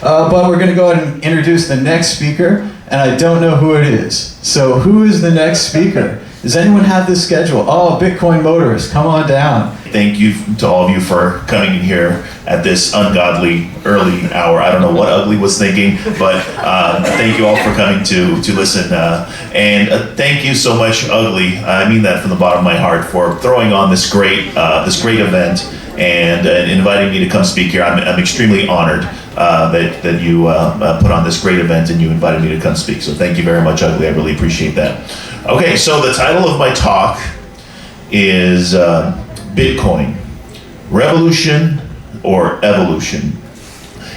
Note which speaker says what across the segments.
Speaker 1: But we're going to go ahead and introduce the next speaker, and I don't know who it is. So who is the next speaker? Does anyone have this schedule? Oh, Bitcoin Motorist, come on down.
Speaker 2: Thank you to all of you for coming in here at this ungodly early hour. I don't know what Ugly was thinking, but thank you all for coming to listen. And thank you so much, Ugly. I mean that from the bottom of my heart for throwing on this great event and inviting me to come speak here. I'm extremely honored that you put on this great event and you invited me to come speak. So thank you very much, Ugly. I really appreciate that. Okay, so the title of my talk is Bitcoin, Revolution or Evolution.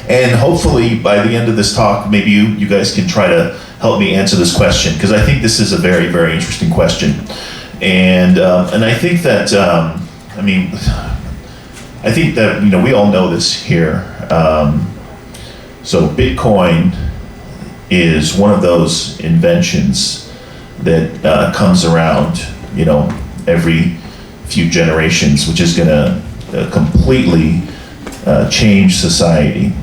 Speaker 2: And hopefully by the end of this talk, maybe you guys can try to help me answer this question, because I think this is a very, very interesting question. And I think that, I think that, we all know this here. So Bitcoin is one of those inventions that comes around, every few generations, which is going to completely change society.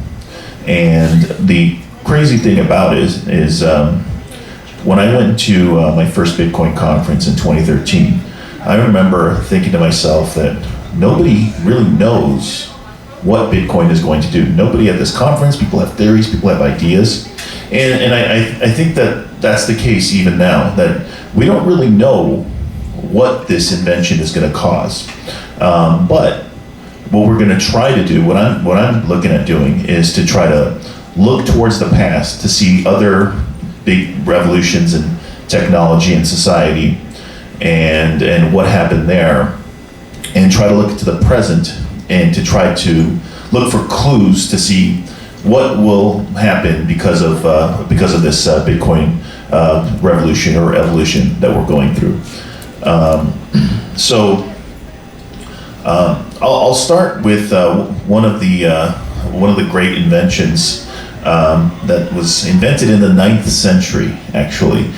Speaker 2: And the crazy thing about it is when I went to my first Bitcoin conference in 2013, I remember thinking to myself that nobody really knows what Bitcoin is going to do. Nobody at this conference, people have theories, people have ideas. And I think that that's the case even now, that we don't really know what this invention is going to cause. But what we're going to try to do, what I'm looking at doing, is to try to look towards the past to see other big revolutions in technology and society and what happened there, and try to look to the present and to try to look for clues to see what will happen because of this Bitcoin revolution or evolution that we're going through. I'll start with one of the great inventions that was invented in the 9th century, actually,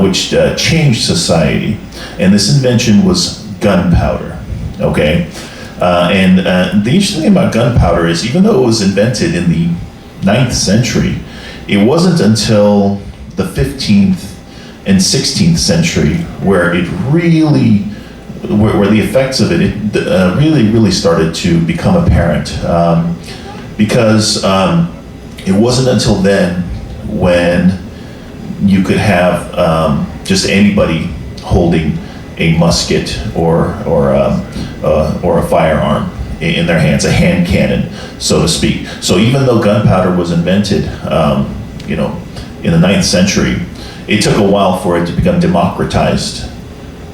Speaker 2: which changed society. And this invention was gunpowder. Okay. And the interesting thing about gunpowder is, even though it was invented in the 9th century, it wasn't until the 15th and 16th century where it really, where the effects of it really started to become apparent. Because it wasn't until then when you could have just anybody holding a musket or a firearm in their hands, a hand cannon, so to speak. So even though gunpowder was invented, in the 9th century, it took a while for it to become democratized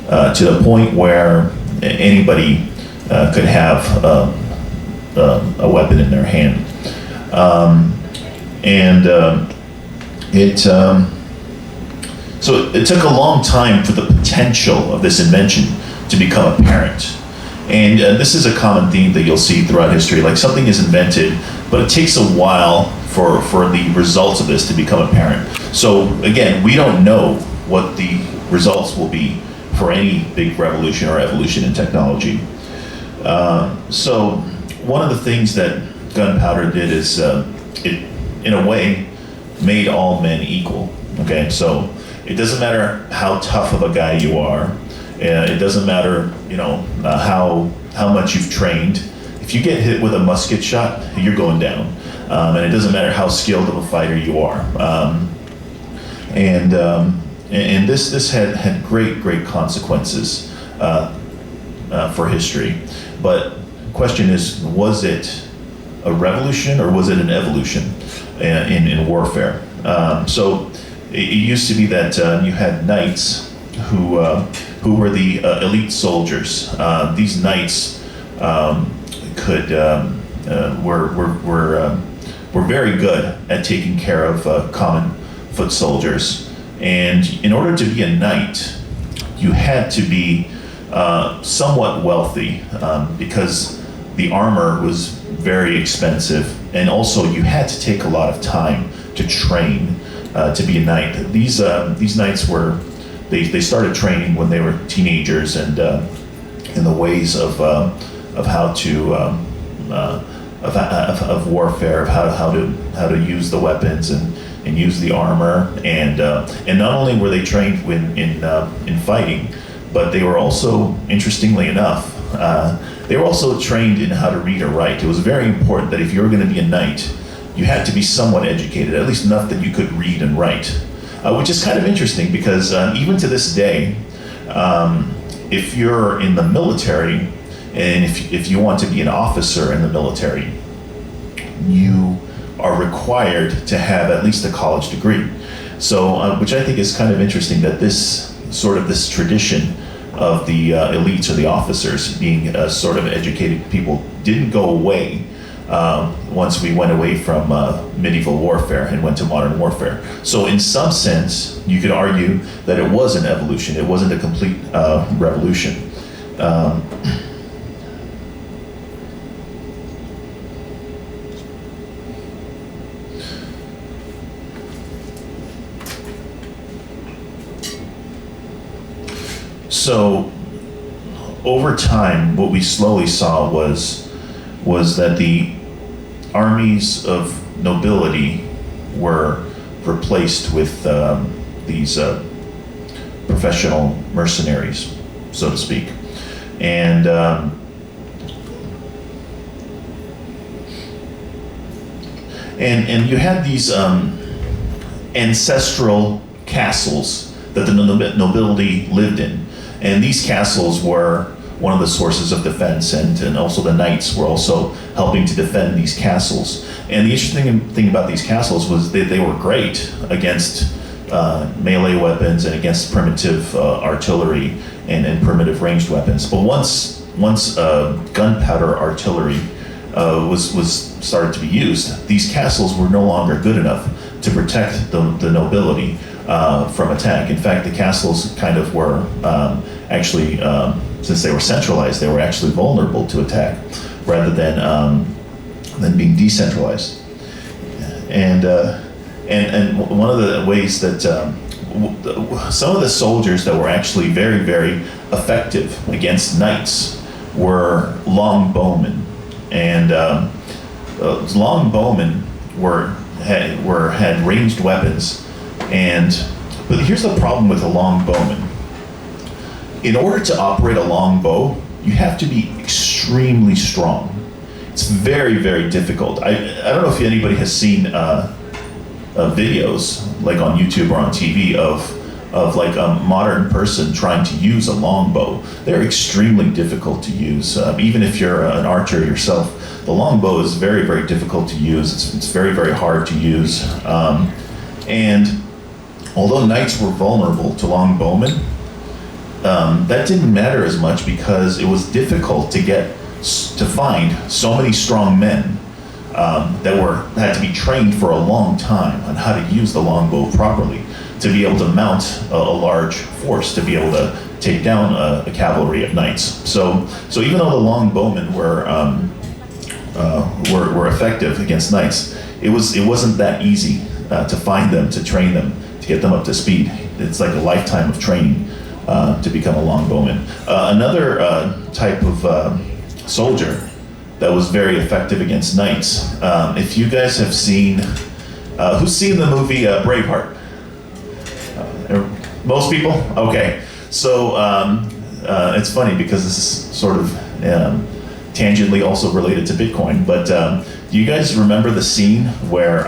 Speaker 2: to the point where anybody could have a weapon in their hand, So it took a long time for the potential of this invention to become apparent. And this is a common theme that you'll see throughout history. Like, something is invented, but it takes a while for the results of this to become apparent. So again, we don't know what the results will be for any big revolution or evolution in technology. So one of the things that gunpowder did is it, in a way, made all men equal. Okay, so it doesn't matter how tough of a guy you are. It doesn't matter, how much you've trained. If you get hit with a musket shot, you're going down. And it doesn't matter how skilled of a fighter you are. And this had great consequences for history. But the question is, was it a revolution or was it an evolution in warfare? So it used to be that you had knights who were the elite soldiers. These knights were very good at taking care of common foot soldiers. And in order to be a knight, you had to be somewhat wealthy because the armor was very expensive, and also you had to take a lot of time to train to be a knight. These knights were they started training when they were teenagers, and in the ways of how to of warfare, of how to use the weapons and use the armor, and not only were they trained in fighting, but they were also, interestingly enough, they were also trained in how to read or write. It was very important that if you were going to be a knight, you had to be somewhat educated, at least enough that you could read and write, which is kind of interesting because even to this day, if you're in the military, and if you want to be an officer in the military, you are required to have at least a college degree. So, which I think is kind of interesting that this tradition of the elites or the officers being sort of educated people didn't go away once we went away from medieval warfare and went to modern warfare. So in some sense, you could argue that it was an evolution. It wasn't a complete revolution. So over time, what we slowly saw was that the armies of nobility were replaced with these professional mercenaries, so to speak, and you had these ancestral castles that the nobility lived in. And these castles were one of the sources of defense, and also the knights were also helping to defend these castles. And the interesting thing about these castles was that they were great against melee weapons and against primitive artillery and primitive ranged weapons. But once gunpowder artillery was started to be used, these castles were no longer good enough to protect the nobility from attack. In fact, the castles kind of were actually, since they were centralized, they were actually vulnerable to attack rather than being decentralized. And one of the ways that some of the soldiers that were actually very, very effective against knights were longbowmen, and longbowmen had ranged weapons. But here's the problem with a longbowman. In order to operate a longbow, you have to be extremely strong. It's very, very difficult. I don't know if anybody has seen videos like on YouTube or on TV of like a modern person trying to use a longbow. They're extremely difficult to use. Even if you're an archer yourself, the longbow is very, very difficult to use. It's very, very hard to use. And although knights were vulnerable to longbowmen, that didn't matter as much because it was difficult to find so many strong men that had to be trained for a long time on how to use the longbow properly, to be able to mount a large force, to be able to take down a cavalry of knights. So even though the longbowmen were effective against knights, it wasn't that easy to find them, to train them, to get them up to speed. It's like a lifetime of training to become a longbowman. Another type of soldier that was very effective against knights. If you guys have seen, who's seen the movie Braveheart? Most people? Okay. So it's funny because this is sort of tangentially also related to Bitcoin, but do you guys remember the scene where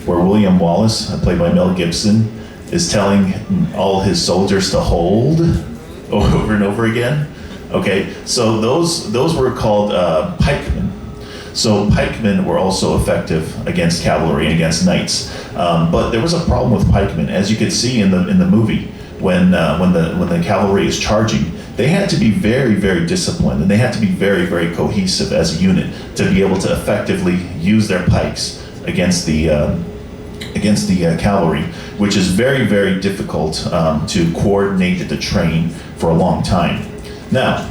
Speaker 2: William Wallace, played by Mel Gibson, is telling all his soldiers to hold over and over again? Okay, so those were called pikemen. So pikemen were also effective against cavalry and against knights, but there was a problem with pikemen, as you could see in the movie when the cavalry is charging. They had to be very, very disciplined, and they had to be very, very cohesive as a unit to be able to effectively use their pikes against the cavalry, which is very, very difficult to coordinate and to train for a long time. Now,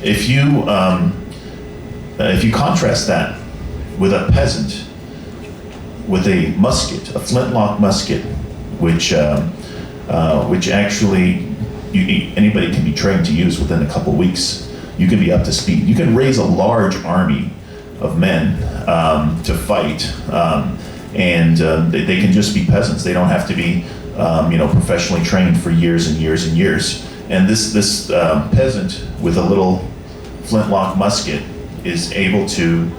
Speaker 2: if you contrast that with a peasant with a musket, a flintlock musket, which actually anybody can be trained to use within a couple weeks, you can be up to speed. You can raise a large army of men to fight, and they can just be peasants. They don't have to be professionally trained for years and years and years. And this peasant with a little flintlock musket is able to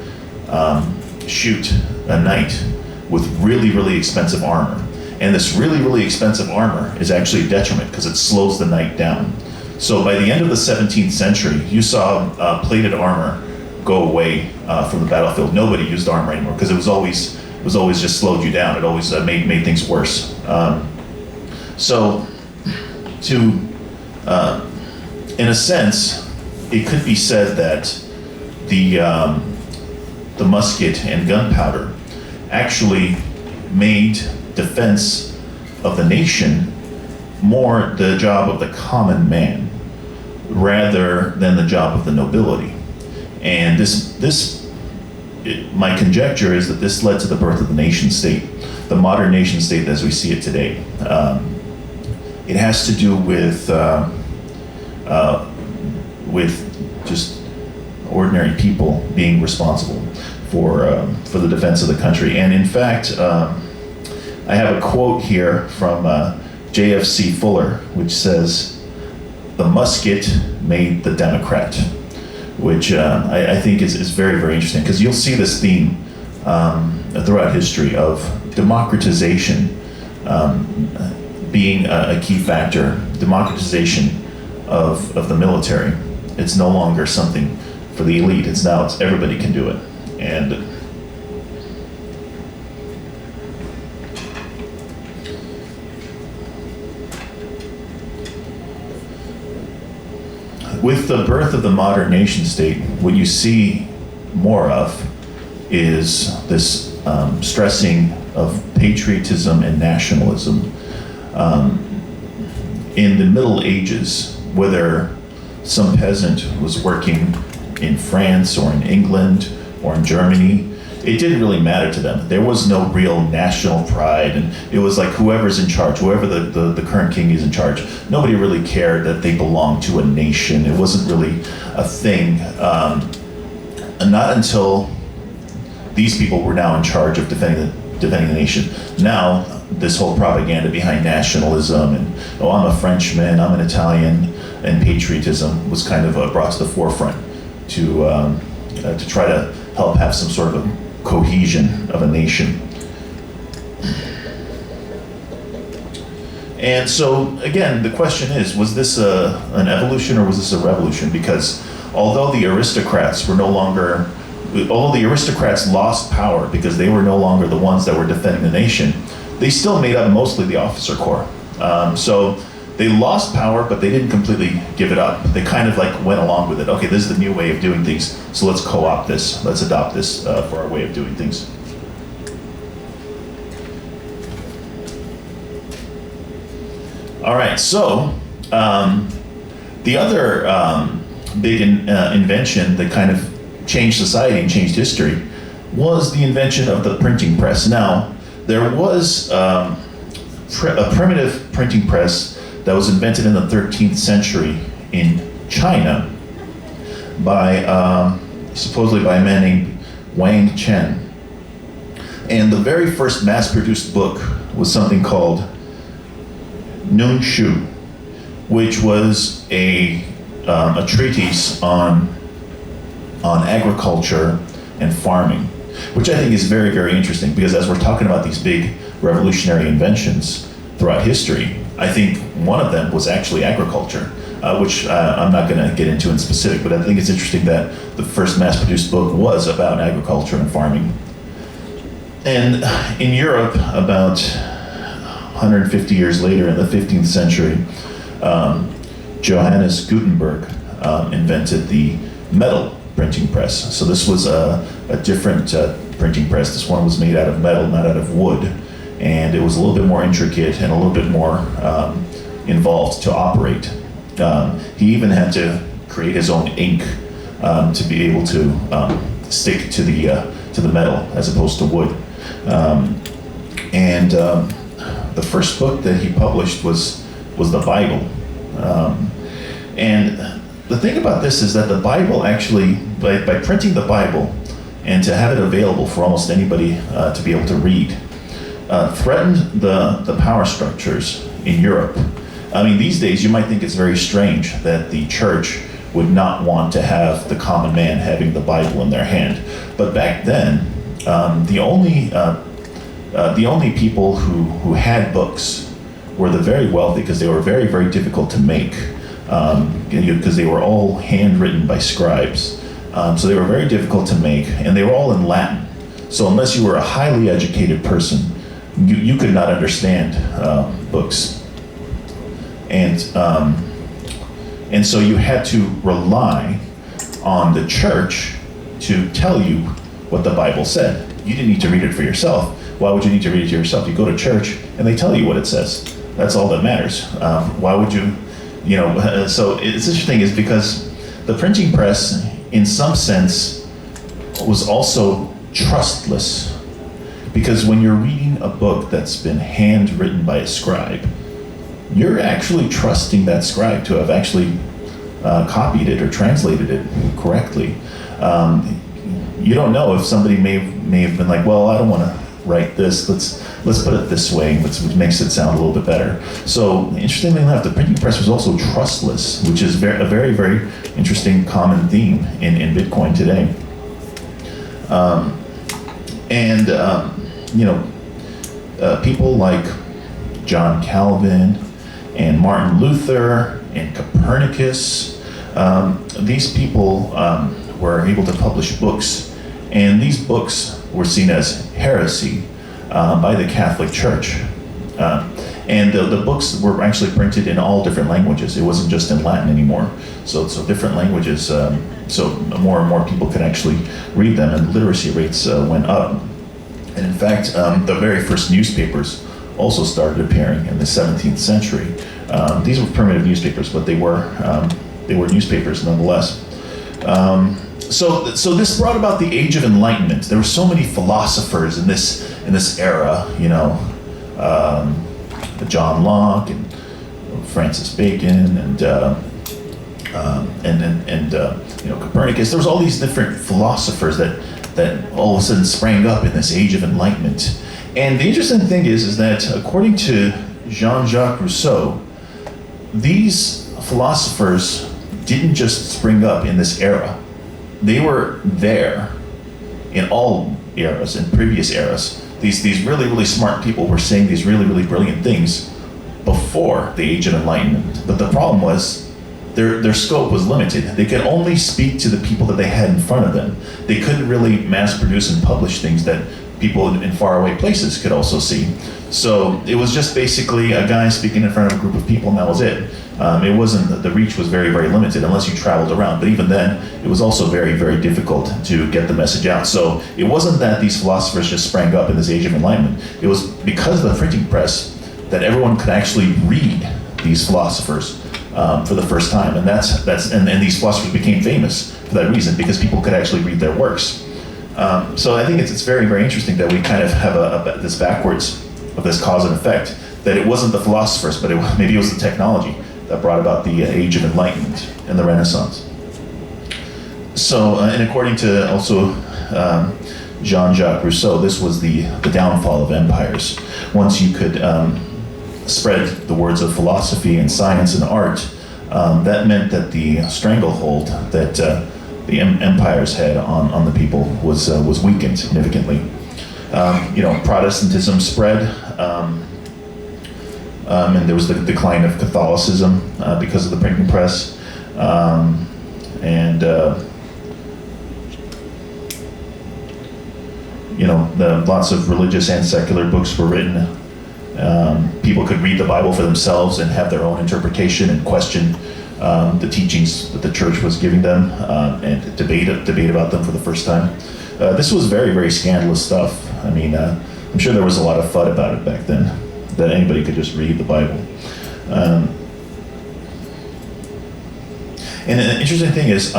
Speaker 2: shoot a knight with really, really expensive armor. And this really, really expensive armor is actually a detriment because it slows the knight down. So by the end of the 17th century, you saw plated armor go away from the battlefield. Nobody used armor anymore because it was always just slowed you down. It always made things worse. So in a sense, it could be said that the musket and gunpowder actually made defense of the nation more the job of the common man rather than the job of the nobility. And my conjecture is that this led to the birth of the nation state, the modern nation state as we see it today. It has to do with just ordinary people being responsible for the defense of the country. And in fact, I have a quote here from JFC Fuller, which says, "The musket made the Democrat," which I think is very, very interesting, because you'll see this theme throughout history of democratization being a key factor, democratization of the military. It's no longer something for the elite. It's everybody can do it. And with the birth of the modern nation state, what you see more of is this stressing of patriotism and nationalism. In the Middle Ages, whether some peasant was working in France or in England or in Germany, it didn't really matter to them. There was no real national pride, and it was like whoever's in charge, whoever the current king is in charge, nobody really cared that they belonged to a nation. It wasn't really a thing. And not until these people were now in charge of defending the nation. Now, this whole propaganda behind nationalism and, oh, I'm a Frenchman, I'm an Italian, and patriotism was kind of brought to the forefront to try to help have some sort of a cohesion of a nation. And so, again, the question is, was this an evolution or was this a revolution? Because although the aristocrats lost power because they were no longer the ones that were defending the nation, they still made up mostly the officer corps. So they lost power, but they didn't completely give it up. They kind of like went along with it. Okay, this is the new way of doing things, so let's co-opt this. Let's adopt this for our way of doing things. All right, so the other big invention that kind of changed society and changed history was the invention of the printing press. Now, there was a primitive printing press that was invented in the 13th century in China supposedly by a man named Wang Chen. And the very first mass-produced book was something called Nun Shu, which was a treatise on agriculture and farming, which I think is very, very interesting, because as we're talking about these big revolutionary inventions throughout history, I think one of them was actually agriculture, which I'm not going to get into in specific, but I think it's interesting that the first mass-produced book was about agriculture and farming. And in Europe, about 150 years later, in the 15th century, Johannes Gutenberg invented the metal printing press. So this was a different printing press. This one was made out of metal, not out of wood. And it was a little bit more intricate and a little bit more involved to operate. He even had to create his own ink to be able to stick to the metal as opposed to wood. The first book that he published was the Bible. And the thing about this is that the Bible actually, by printing the Bible, and to have it available for almost anybody to be able to read, threatened the power structures in Europe. I mean, these days you might think it's very strange that the church would not want to have the common man having the Bible in their hand. But back then, the only people who had books were the very wealthy, because they were very, very difficult to make, because they were all handwritten by scribes. So they were very difficult to make, and they were all in Latin. So unless you were a highly educated person, you could not understand books. And so you had to rely on the church to tell you what the Bible said. You didn't need to read it for yourself. Why would you need to read it to yourself? You go to church and they tell you what it says. That's all that matters. Why would you, so it's interesting is because the printing press, in some sense, was also trustless. Because when you're reading a book that's been handwritten by a scribe, you're actually trusting that scribe to have actually copied it or translated it correctly. You don't know if somebody may have been like, well, I don't want to write this. Let's put it this way, which makes it sound a little bit better. So interestingly enough, the printing press was also trustless, which is a very, very interesting common theme in Bitcoin today. People like John Calvin and Martin Luther and Copernicus, these people were able to publish books, and these books were seen as heresy by the Catholic Church. And the books were actually printed in all different languages. It wasn't just in Latin anymore. So different languages, so more and more people could actually read them, and literacy rates went up. And in fact, the very first newspapers also started appearing in the 17th century. These were primitive newspapers, but they were newspapers nonetheless. So this brought about the Age of Enlightenment. There were so many philosophers in this era, John Locke and Francis Bacon and Copernicus. There was all these different philosophers that all of a sudden sprang up in this Age of Enlightenment. And the interesting thing is that according to Jean-Jacques Rousseau, these philosophers didn't just spring up in this era. They were there in all eras, in previous eras. These really, really smart people were saying these really, really brilliant things before the Age of Enlightenment. But the problem was their scope was limited. They could only speak to the people that they had in front of them. They couldn't really mass produce and publish things that people in faraway places could also see. So it was just basically a guy speaking in front of a group of people, and that was it. It wasn't, the reach was very, very limited unless you traveled around. But even then, it was also very, very difficult to get the message out. So it wasn't that these philosophers just sprang up in this Age of Enlightenment. It was because of the printing press that everyone could actually read these philosophers for the first time. And and these philosophers became famous for that reason, because people could actually read their works. So I think it's very, very interesting that we kind of have this backwards of this cause and effect, that it wasn't the philosophers, but maybe it was the technology that brought about the Age of Enlightenment and the Renaissance. So, and according to also Jean-Jacques Rousseau, this was the downfall of empires. Once you could spread the words of philosophy and science and art, that meant that the stranglehold that the empires had on the people was weakened significantly. Protestantism spread, and there was the decline of Catholicism because of the printing press, lots of religious and secular books were written. People could read the Bible for themselves and have their own interpretation and question the teachings that the church was giving them, and debate about them for the first time. This was very, very scandalous stuff. I mean, I'm sure there was a lot of FUD about it back then, that anybody could just read the Bible. And an interesting thing is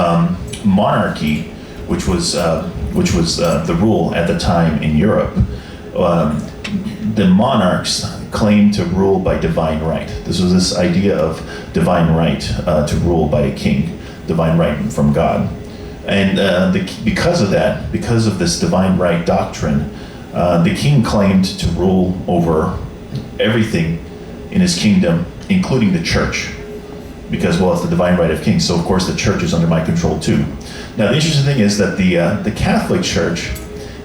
Speaker 2: monarchy, which was the rule at the time in Europe. The monarchs claimed to rule by divine right. This was this idea of divine right to rule by a king, divine right from God. And because of that, because of this divine right doctrine, the king claimed to rule over everything in his kingdom, including the church. Because, well, it's the divine right of kings, so of course the church is under my control too. Now, the interesting thing is that the Catholic Church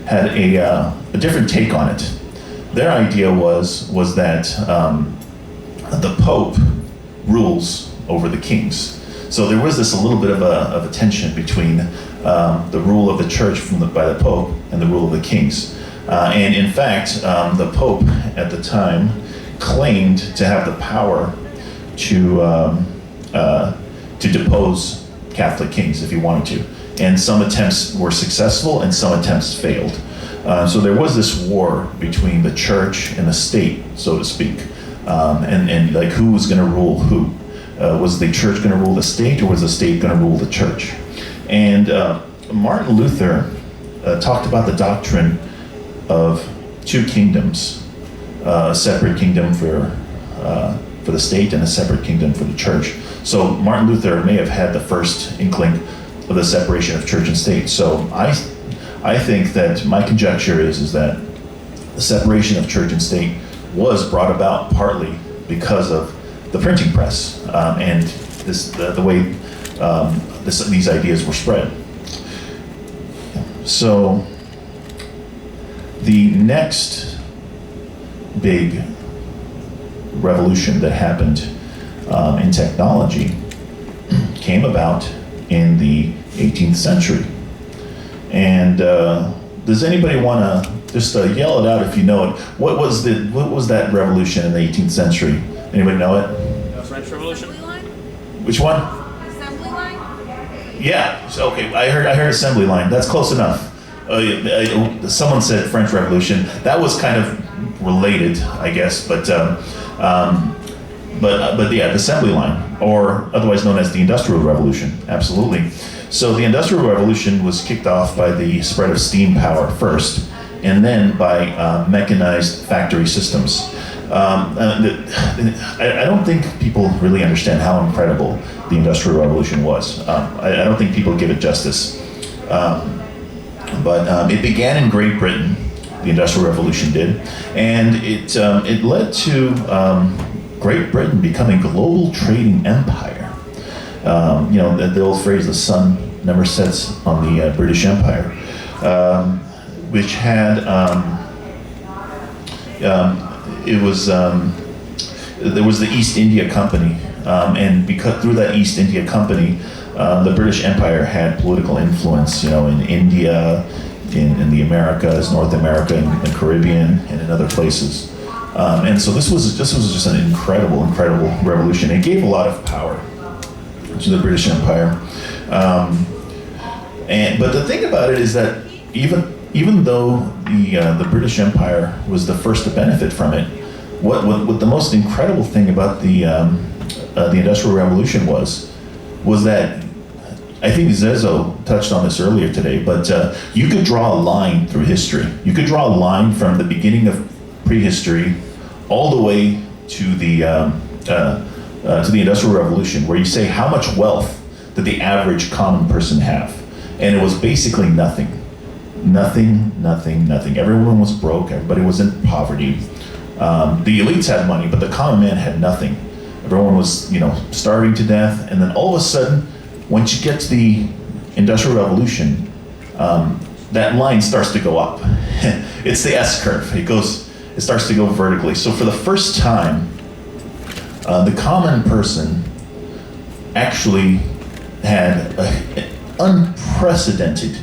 Speaker 2: had a different take on it. Their idea was that the Pope rules over the kings. So there was this a little bit of a tension between the rule of the church by the Pope and the rule of the kings. And in fact, the Pope at the time claimed to have the power to depose Catholic kings if he wanted to. And some attempts were successful and some attempts failed. So there was this war between the church and the state, so to speak. And like who was going to rule who? Was the church going to rule the state, or was the state going to rule the church? And Martin Luther talked about the doctrine of two kingdoms, a separate kingdom for the state and a separate kingdom for the church. So Martin Luther may have had the first inkling of the separation of church and state. So I think that my conjecture is that the separation of church and state was brought about partly because of the printing press and the way these ideas were spread. So the next big revolution that happened in technology came about in the 18th century. And does anybody want to just yell it out if you know it? What was that revolution in the 18th century? Anybody know it?
Speaker 3: The French Revolution.
Speaker 2: Which one?
Speaker 4: Assembly line?
Speaker 2: Yeah. So, okay. I heard assembly line. That's close enough. Someone said French Revolution. That was kind of related, I guess. But yeah, the assembly line, or otherwise known as the Industrial Revolution. Absolutely. So the Industrial Revolution was kicked off by the spread of steam power first, and then by mechanized factory systems. I don't think people really understand how incredible the Industrial Revolution was. I don't think people give it justice. But it began in Great Britain, the Industrial Revolution did, and it led to Great Britain becoming a global trading empire. The old phrase, the sun never sets on the British Empire, which had, there was the East India Company, and because through that East India Company, the British Empire had political influence, in India, in the Americas, North America, and the Caribbean, and in other places. And so this was just an incredible revolution. It gave a lot of power to the British Empire. But the thing about it is that even though the British Empire was the first to benefit from it, what the most incredible thing about the Industrial Revolution was that, I think Zezo touched on this earlier today, but you could draw a line through history. You could draw a line from the beginning of prehistory all the way to the Industrial Revolution, where you say how much wealth did the average common person have, and it was basically nothing. Everyone was broke. Everybody was in poverty. The elites had money, but the common man had nothing. Everyone was, starving to death. And then all of a sudden, once you get to the Industrial Revolution, that line starts to go up. It's the S curve. It starts to go vertically. So for the first time, the common person actually had an unprecedented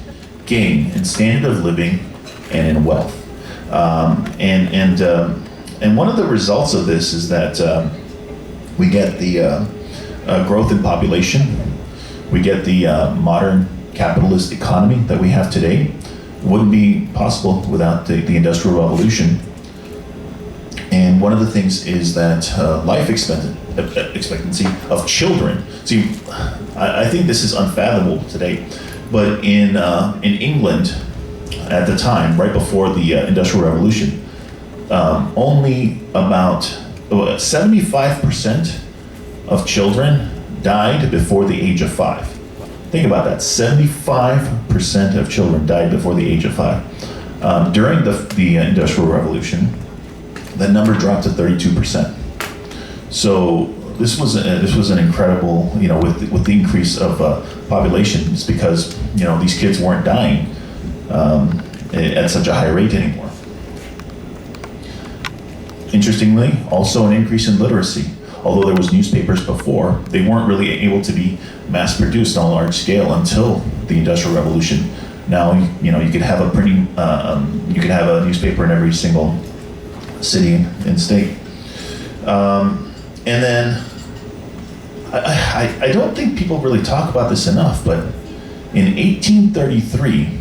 Speaker 2: gain in standard of living and in wealth. And one of the results of this is that we get the growth in population. We get the modern capitalist economy that we have today. Wouldn't be possible without the Industrial Revolution. And one of the things is that life expectancy of children. See, I think this is unfathomable today, but in England at the time, right before the Industrial Revolution, only about 75% of children died before the age of 5. Think about that. 75% of children died before the age of 5. During the Industrial Revolution, that number dropped to 32%. So this was an incredible, with the increase of population. It's because these kids weren't dying at such a high rate anymore. Interestingly, also an increase in literacy. Although there was newspapers before, they weren't really able to be mass produced on a large scale until the Industrial Revolution. Now, you could have you could have a newspaper in every single city and state. And then, I don't think people really talk about this enough, but in 1833,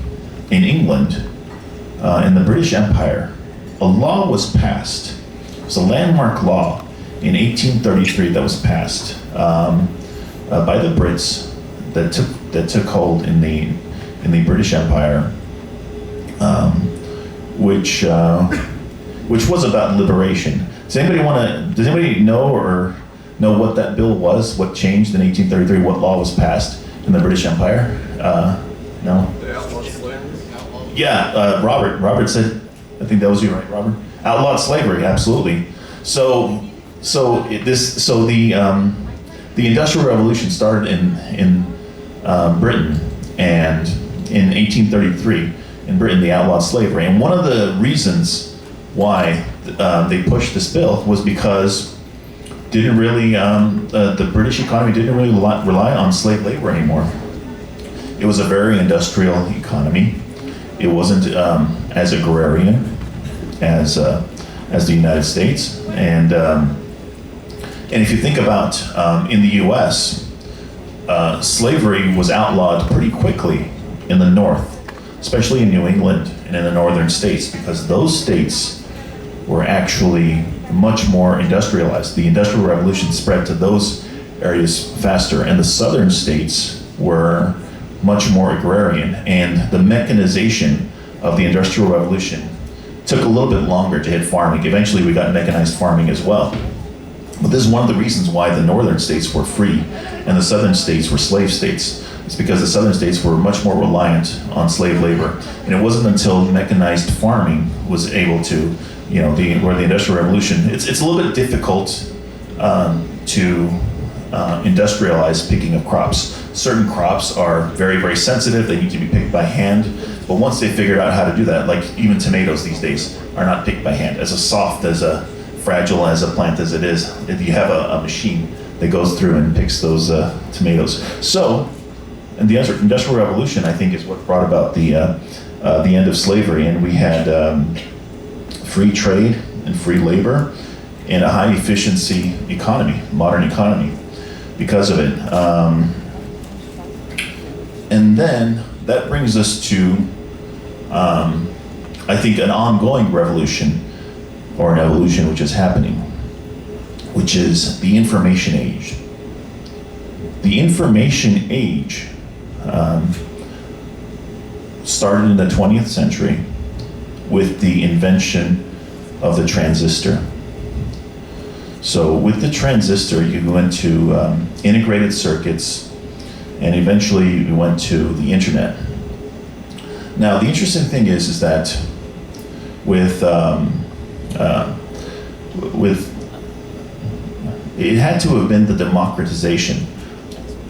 Speaker 2: in England, in the British Empire, a law was passed. It was a landmark law in 1833 that was passed by the Brits that took hold in the British Empire, which was about liberation. Does anybody know what that bill was? What changed in 1833? What law was passed in the British Empire? No?
Speaker 3: The outlawed slavery?
Speaker 2: Yeah, Robert said, I think that was you, right, Robert? Outlawed slavery, absolutely. So the Industrial Revolution started in Britain, and in 1833 in Britain they outlawed slavery. And one of the reasons why they pushed this bill was because the British economy didn't really rely on slave labor anymore. It was a very industrial economy. It wasn't as agrarian as the United States, and if you think about in the U.S., slavery was outlawed pretty quickly in the North, especially in New England and in the northern states, because those states were actually much more industrialized. The Industrial Revolution spread to those areas faster, and the southern states were much more agrarian, and the mechanization of the Industrial Revolution took a little bit longer to hit farming. Eventually we got mechanized farming as well. But this is one of the reasons why the northern states were free and the southern states were slave states. It's because the southern states were much more reliant on slave labor. And it wasn't until mechanized farming was able to, where the Industrial Revolution, it's a little bit difficult to industrialize picking of crops. Certain crops are very, very sensitive. They need to be picked by hand. But once they figured out how to do that, like even tomatoes these days are not picked by hand. As soft, fragile as a plant as it is, if you have a machine that goes through and picks those tomatoes. So, and the Industrial Revolution, I think, is what brought about the end of slavery, and we had free trade and free labor and a high efficiency economy, modern economy, because of it. And then that brings us to, I think, an ongoing revolution or an evolution which is happening, which is the information age. The information age started in the 20th century with the invention of the transistor. So with the transistor, you went to integrated circuits, and eventually you went to the internet. Now, the interesting thing is that with it had to have been the democratization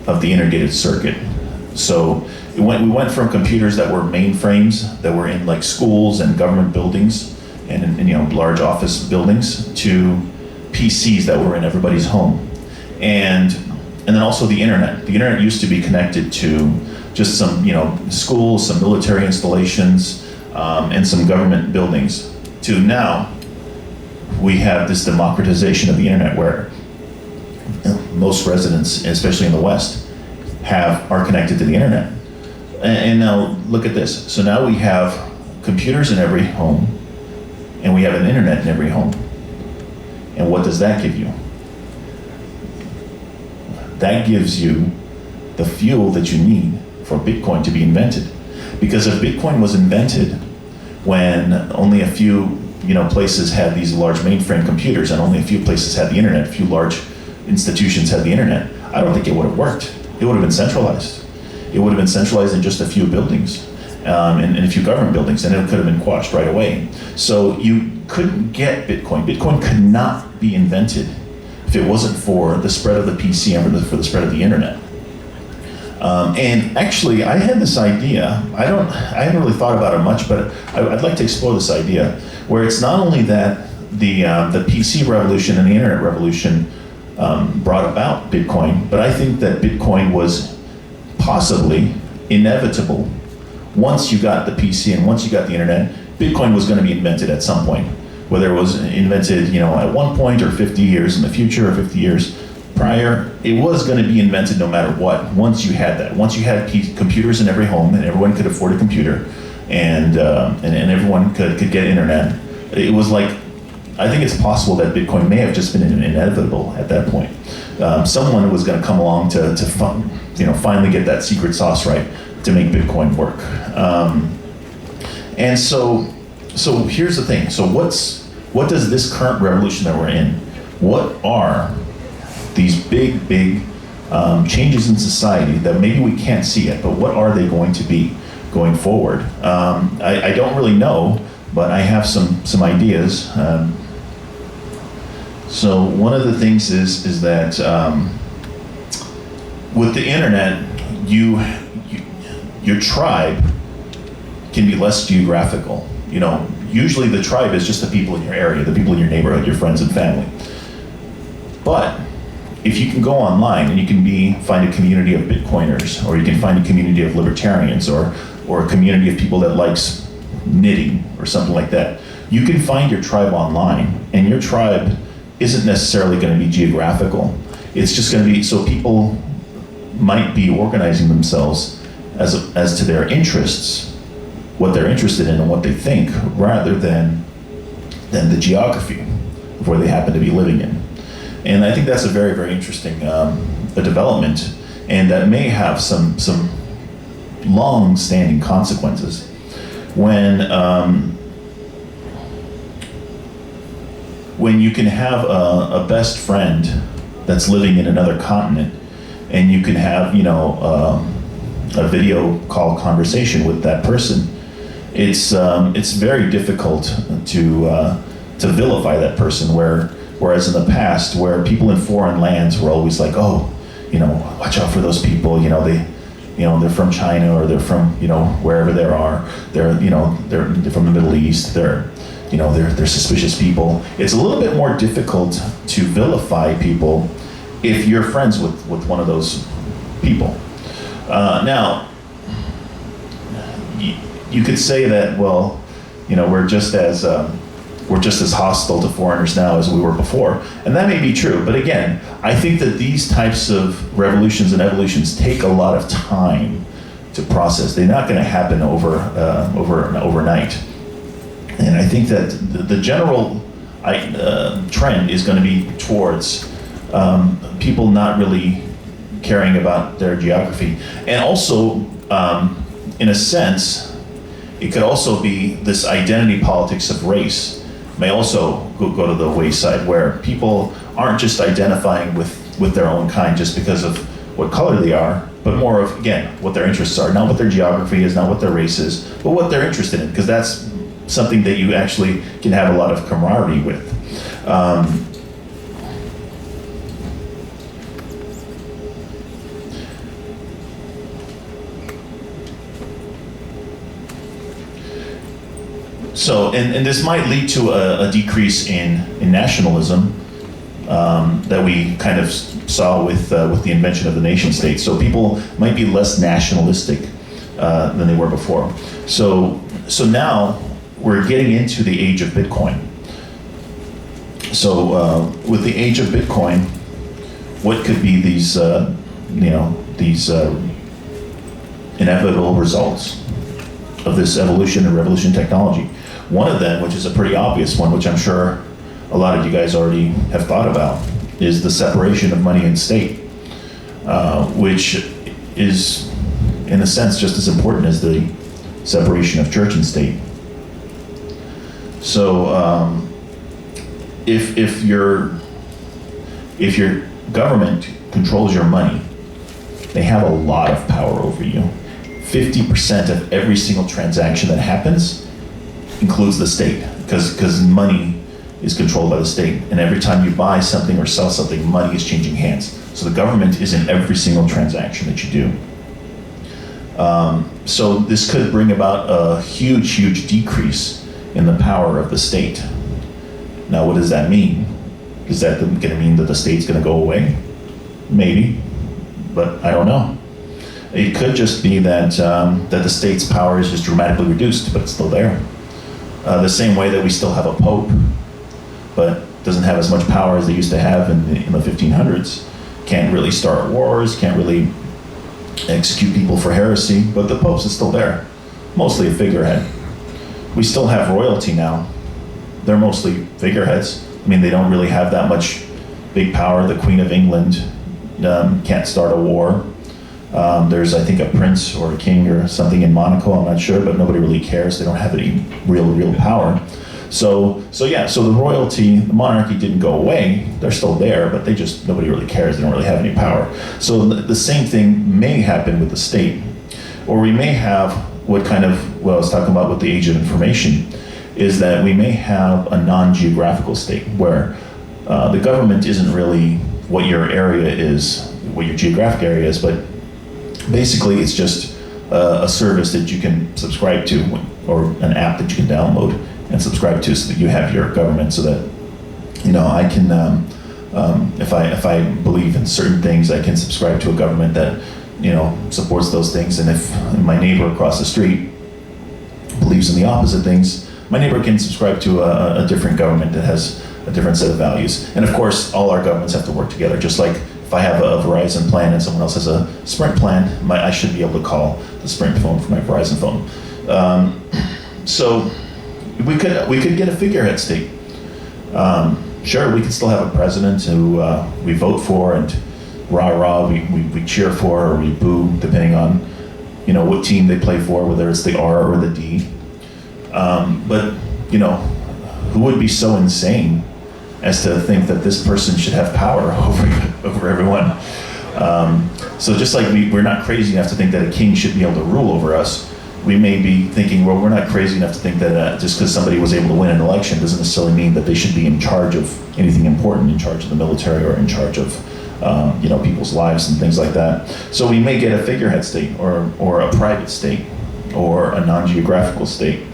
Speaker 2: of the integrated circuit. So we went from computers that were mainframes that were in like schools and government buildings and in large office buildings to PCs that were in everybody's home, and then also the internet. The internet used to be connected to just some schools, some military installations, and some government buildings. To now, we have this democratization of the internet where most residents, especially in the West, are connected to the internet. And now look at this. So now we have computers in every home, and we have an internet in every home. And what does that give you? That gives you the fuel that you need for Bitcoin to be invented. Because if Bitcoin was invented when only a few places had these large mainframe computers and only a few places had the internet, a few large institutions had the internet, I don't think it would have worked. It would have been centralized. it would have been centralized in just a few buildings, and a few government buildings, and it could have been quashed right away. So you couldn't get Bitcoin. Bitcoin could not be invented if it wasn't for the spread of the PC and for the spread of the internet. And actually, I had this idea. I haven't really thought about it much, but I'd like to explore this idea, where it's not only that the PC revolution and the internet revolution brought about Bitcoin, but I think that Bitcoin was possibly inevitable. Once you got the PC and once you got the internet, Bitcoin was going to be invented at some point. Whether it was invented, at one point, or 50 years in the future, or 50 years prior, it was going to be invented no matter what. Once you had that, once you had computers in every home, and everyone could afford a computer, and everyone could get internet, it was like, I think it's possible that Bitcoin may have just been inevitable at that point. Someone was going to come along to finally get that secret sauce right to make Bitcoin work. And so here's the thing. So what does this current revolution that we're in, what are these big changes in society that maybe we can't see yet, but what are they going to be going forward? I don't really know, but I have some ideas. So one of the things is that with the internet, your tribe can be less geographical. Usually the tribe is just the people in your area, the people in your neighborhood, your friends and family. But if you can go online and you can find a community of Bitcoiners, or you can find a community of libertarians, or a community of people that likes knitting or something like that, you can find your tribe online, and your tribe isn't necessarily going to be geographical. It's just going to be, so people might be organizing themselves as to their interests, what they're interested in and what they think, rather than the geography of where they happen to be living in. And I think that's a very, very interesting a development, and that may have some long-standing consequences. When you can have a best friend that's living in another continent, and you can have a video call conversation with that person, it's very difficult to vilify that person. Whereas in the past, where people in foreign lands were always like, watch out for those people. They're from China, or they're from wherever they are. They're from the Middle East. They're suspicious people. It's a little bit more difficult to vilify people if you're friends with one of those people. Now, you could say that, well, we're just as hostile to foreigners now as we were before, and that may be true. But again, I think that these types of revolutions and evolutions take a lot of time to process. They're not going to happen overnight. And I think that the general trend is going to be towards people not really caring about their geography. And also, in a sense, it could also be this identity politics of race may also go to the wayside, where people aren't just identifying with their own kind just because of what color they are, but more of, again, what their interests are. Not what their geography is, not what their race is, but what they're interested in, because that's something that you actually can have a lot of camaraderie with. So, and this might lead to a decrease in nationalism that we kind of saw with the invention of the nation state. So people might be less nationalistic than they were before. So now we're getting into the age of Bitcoin. So with the age of Bitcoin, what could be these inevitable results of this evolution and revolution technology? One of them, which is a pretty obvious one, which I'm sure a lot of you guys already have thought about, is the separation of money and state, which is, in a sense, just as important as the separation of church and state. So, if your government controls your money, they have a lot of power over you. 50% of every single transaction that happens includes the state, because money is controlled by the state. And every time you buy something or sell something, money is changing hands. So the government is in every single transaction that you do. So this could bring about a huge, huge decrease in the power of the state. Now, what does that mean? Is that going to mean that the state's going to go away? Maybe, but I don't know. It could just be that that the state's power is just dramatically reduced, but it's still there. The same way that we still have a pope, but doesn't have as much power as they used to have in the 1500s. Can't really start wars, can't really execute people for heresy, but the pope is still there. Mostly a figurehead. We still have royalty now. They're mostly figureheads. I mean, they don't really have that much big power. The Queen of England can't start a war. There's, I think, a prince or a king or something in Monaco, I'm not sure, but nobody really cares. They don't have any real power. So the royalty, the monarchy didn't go away. They're still there, but nobody really cares. They don't really have any power. So the same thing may happen with the state. Or we may have what I was talking about with the age of information, is that we may have a non-geographical state where the government isn't really what your area is, what your geographic area is, but basically it's just a service that you can subscribe to, or an app that you can download and subscribe to, so that you have your government, so that I can if I believe in certain things, I can subscribe to a government that supports those things. And if my neighbor across the street believes in the opposite things, my neighbor can subscribe to a different government that has a different set of values. And of course, all our governments have to work together. Just like if I have a Verizon plan and someone else has a Sprint plan, I should be able to call the Sprint phone from my Verizon phone. So we could get a figurehead state. Sure, we could still have a president who we vote for, and rah-rah, we cheer for, or we boo, depending on what team they play for, whether it's the R or the D. But who would be so insane as to think that this person should have power over everyone? So just like we're not crazy enough to think that a king should be able to rule over us, we may be thinking, well, we're not crazy enough to think that just because somebody was able to win an election doesn't necessarily mean that they should be in charge of anything important, in charge of the military, or in charge of people's lives and things like that. So we may get a figurehead state, or a private state, or a non-geographical state.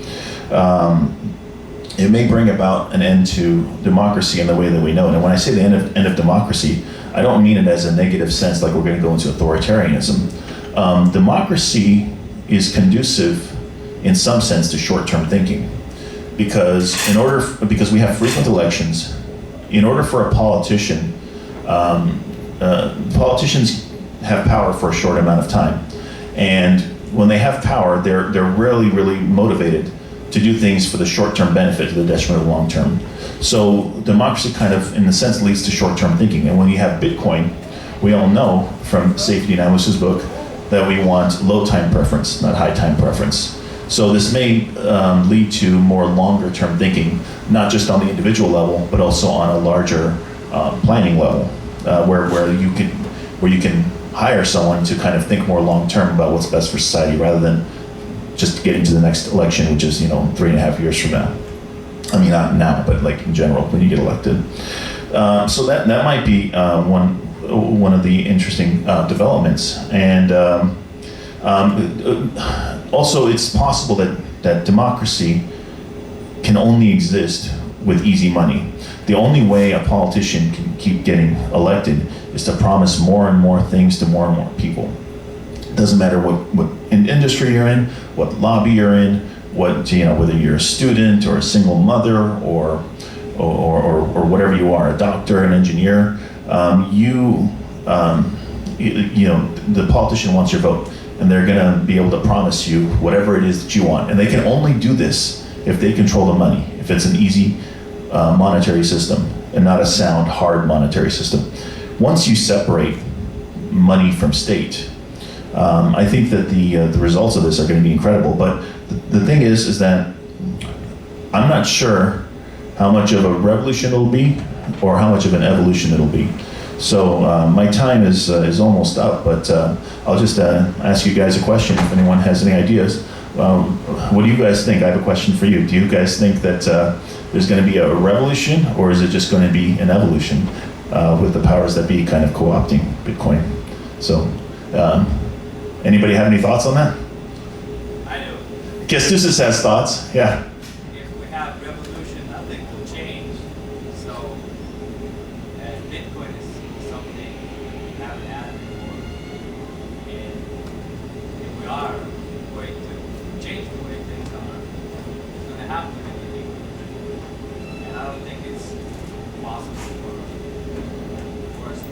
Speaker 2: It may bring about an end to democracy in the way that we know it. And when I say the end of democracy, I don't mean it as a negative sense, like we're going to go into authoritarianism. Democracy is conducive, in some sense, to short-term thinking, because we have frequent elections. In order for a politician, politicians have power for a short amount of time, and when they have power, they're really, really motivated to do things for the short-term benefit to the detriment of the long-term. So democracy kind of, in a sense, leads to short-term thinking. And when you have Bitcoin, we all know from Safety Analyst's book that we want low-time preference, not high-time preference. So this may lead to more longer-term thinking, not just on the individual level, but also on a larger planning level, where you can hire someone to kind of think more long-term about what's best for society, rather than just getting to the next election, which is 3.5 years from now. I mean, not now, but like in general, when you get elected. So that might be one of the interesting developments. And also, it's possible that democracy can only exist with easy money. The only way a politician can keep getting elected is to promise more and more things to more and more people. It doesn't matter what industry you're in, what lobby you're in, whether you're a student or a single mother or whatever you are, a doctor, an engineer. The politician wants your vote, and they're going to be able to promise you whatever it is that you want. And they can only do this if they control the money, if it's an easy monetary system and not a sound, hard monetary system. Once you separate money from state, I think that the results of this are going to be incredible. But the thing is that I'm not sure how much of a revolution it'll be or how much of an evolution it'll be. So my time is almost up, but I'll just ask you guys a question if anyone has any ideas. What do you guys think? I have a question for you. Do you guys think that there's going to be a revolution, or is it just going to be an evolution with the powers that be kind of co-opting Bitcoin? So anybody have any thoughts on that?
Speaker 4: I do.
Speaker 2: Kestus has thoughts. Yeah.
Speaker 4: If we have revolution, nothing will change. So, and Bitcoin is something we haven't had before. And if we are going to change the way things are, it's going to have to be a revolution. And I don't think it's possible for us to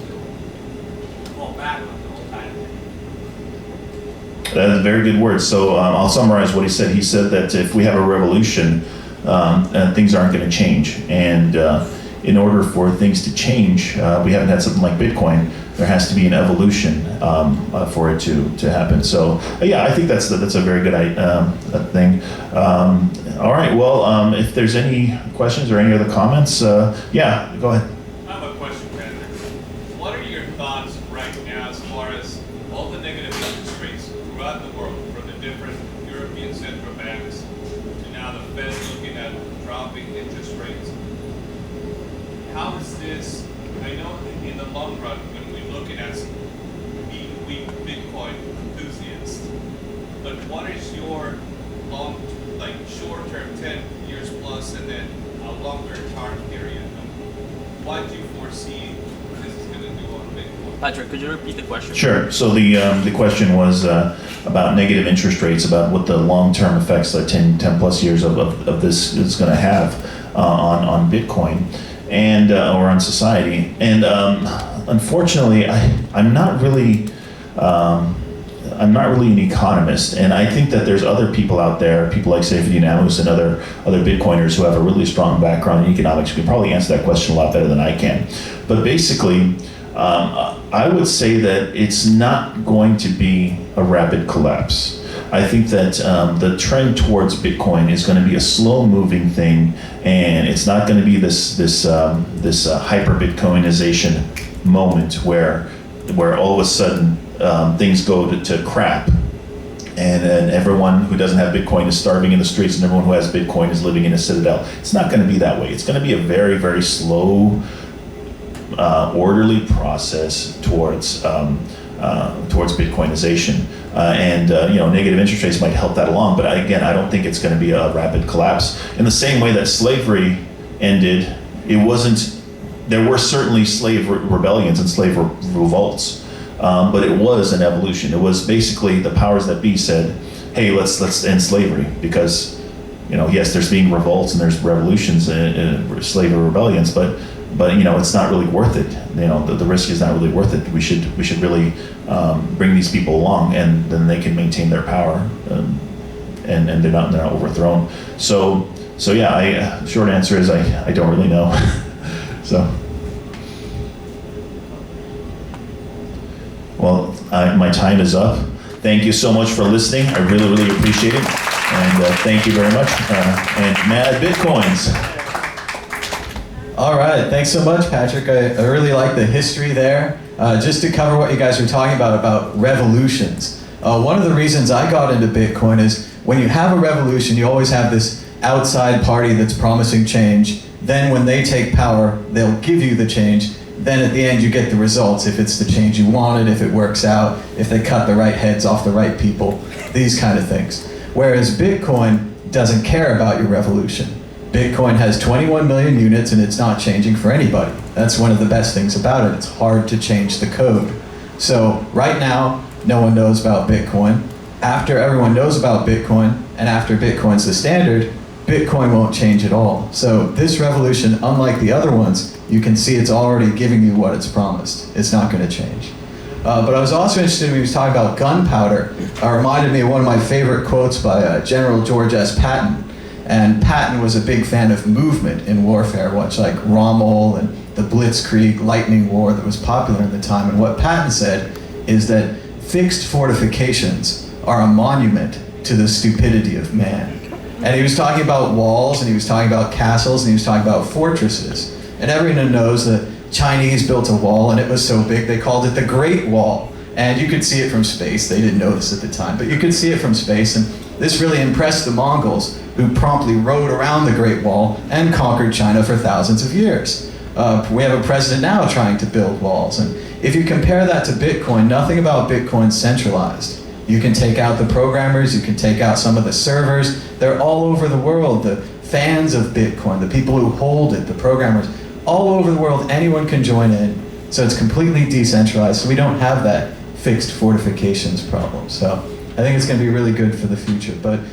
Speaker 4: fall back on the old kind of thing.
Speaker 2: That's a very good word. So I'll summarize what he said. He said that if we have a revolution, things aren't going to change. And in order for things to change, we haven't had something like Bitcoin. There has to be an evolution for it to happen. So yeah, I think that's a very good thing. All right. Well, if there's any questions or any other comments, yeah, go ahead.
Speaker 5: I have a question, Patrick. What are your thoughts right now as far as all the negative interest rates throughout the world, from the different European central banks to now the Fed looking at dropping interest rates? How is this? I know in the long run, when we're looking at being weak Bitcoin enthusiasts, but what is your long, like short-term, 10 years plus, and then a longer time period? What do you foresee this is going to do on Bitcoin?
Speaker 3: Patrick, could you repeat the question?
Speaker 2: Sure. So the question was about negative interest rates, about what the long-term effects, like 10 plus years of this is going to have on Bitcoin and or on society. And unfortunately, I'm not really an economist, and I think that there's other people out there, people like Seyfuddin Amos and other Bitcoiners who have a really strong background in economics who can probably answer that question a lot better than I can. But basically, I would say that it's not going to be a rapid collapse. I think that the trend towards Bitcoin is going to be a slow-moving thing, and it's not going to be this hyper-Bitcoinization moment where all of a sudden things go to crap, and then everyone who doesn't have Bitcoin is starving in the streets, and everyone who has Bitcoin is living in a citadel. It's not going to be that way. It's going to be a very, very slow, orderly process towards Bitcoinization, and negative interest rates might help that along. But again, I don't think it's going to be a rapid collapse. In the same way that slavery ended, it wasn't. There were certainly slave rebellions and slave revolts, but it was an evolution. It was basically the powers that be said, "Hey, let's end slavery," because yes, there's being revolts and there's revolutions and slave rebellions, but it's not really worth it. The risk is not really worth it. We should really bring these people along, and then they can maintain their power, and they're not overthrown. So yeah, short answer is I don't really know. So, well, my time is up. Thank you so much for listening. I really, really appreciate it, and thank you very much. And mad Bitcoins.
Speaker 1: All right, thanks so much, Patrick. I really like the history there. Just to cover what you guys were talking about revolutions. One of the reasons I got into Bitcoin is when you have a revolution, you always have this outside party that's promising change. Then when they take power, they'll give you the change. Then at the end, you get the results, if it's the change you wanted, if it works out, if they cut the right heads off the right people, these kind of things. Whereas Bitcoin doesn't care about your revolution. Bitcoin has 21 million units and it's not changing for anybody. That's one of the best things about it. It's hard to change the code. So right now, no one knows about Bitcoin. After everyone knows about Bitcoin, and after Bitcoin's the standard, Bitcoin won't change at all. So this revolution, unlike the other ones, you can see it's already giving you what it's promised. It's not going to change. But I was also interested when he was talking about gunpowder. It reminded me of one of my favorite quotes by General George S. Patton. And Patton was a big fan of movement in warfare, much like Rommel and the Blitzkrieg lightning war that was popular at the time. And what Patton said is that fixed fortifications are a monument to the stupidity of man. And he was talking about walls, and he was talking about castles, and he was talking about fortresses. And everyone knows that Chinese built a wall, and it was so big they called it the Great Wall. And you could see it from space. They didn't know this at the time, but you could see it from space. And this really impressed the Mongols, who promptly rode around the Great Wall and conquered China for thousands of years. We have a president now trying to build walls. And if you compare that to Bitcoin, nothing about Bitcoin's centralized. You can take out the programmers, you can take out some of the servers. They're all over the world. The fans of Bitcoin, the people who hold it, the programmers, all over the world, anyone can join in. So it's completely decentralized. So we don't have that fixed fortifications problem. So I think it's going to be really good for the future. But